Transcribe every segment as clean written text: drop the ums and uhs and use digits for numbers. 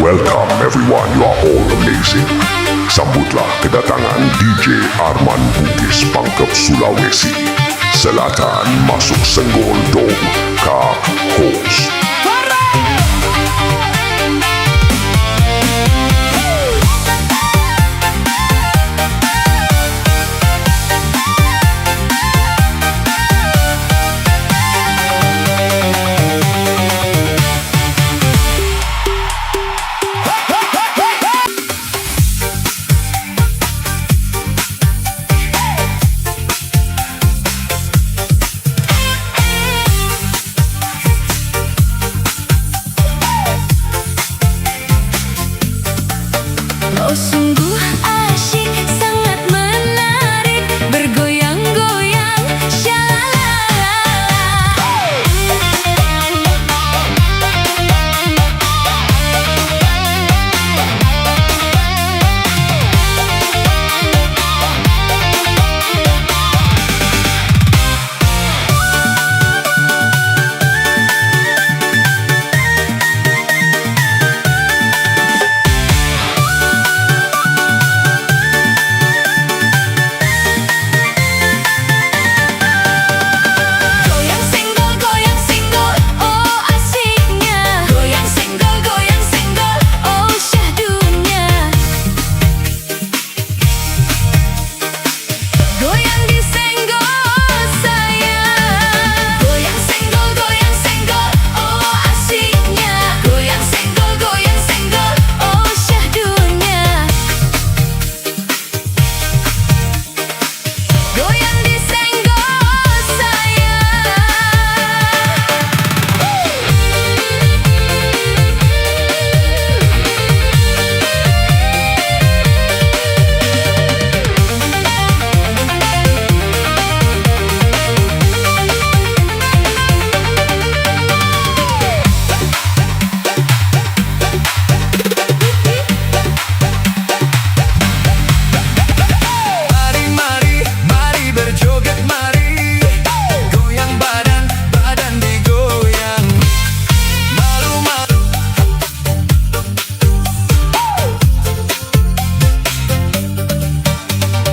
Welcome everyone, you are all amazing. Sambutlah kedatangan DJ Arman Bugis Pangkep Sulawesi Selatan masuk Senggol Dome Kak Host. Oh sungguh asyik, sangat menarik, bergoyang-goyang, syalalala.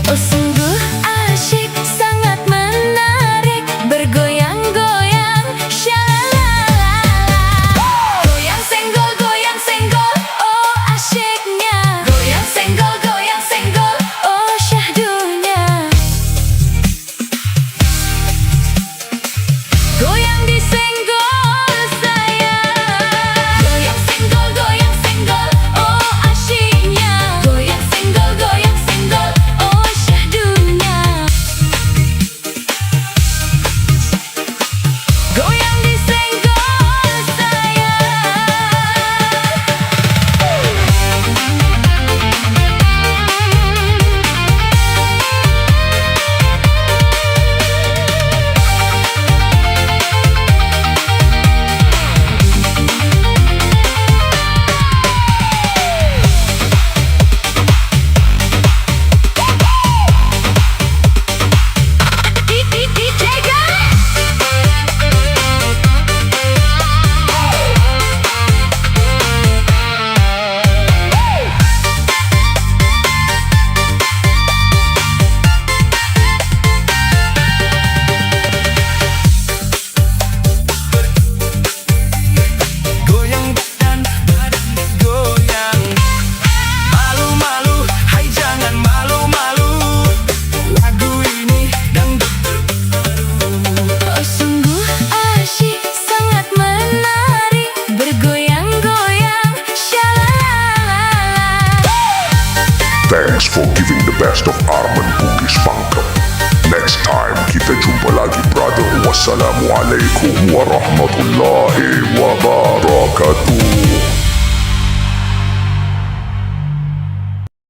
Oh sungguh asyik, sangat menarik, bergoyang-goyang, syalalala. Goyang senggol, oh asyiknya. Goyang senggol, oh syahdunya. Goyang disenggol saya. Goyang senggol, oh asyiknya. Goyang senggol, oh syahdunya. Goyang disenggol saya. DJ guys. Goyang badan digoyang. Malu-malu, hai jangan malu-malu. Lagu ini dangdut Oh sungguh asyik, sangat menarik, bergoyang-goyang, syalalala. Thanks for giving the best of Arman Bugis Pangkep. Next time kita jumpa lagi brother. Wassalamualaikum warahmatullahi wabarakatuh.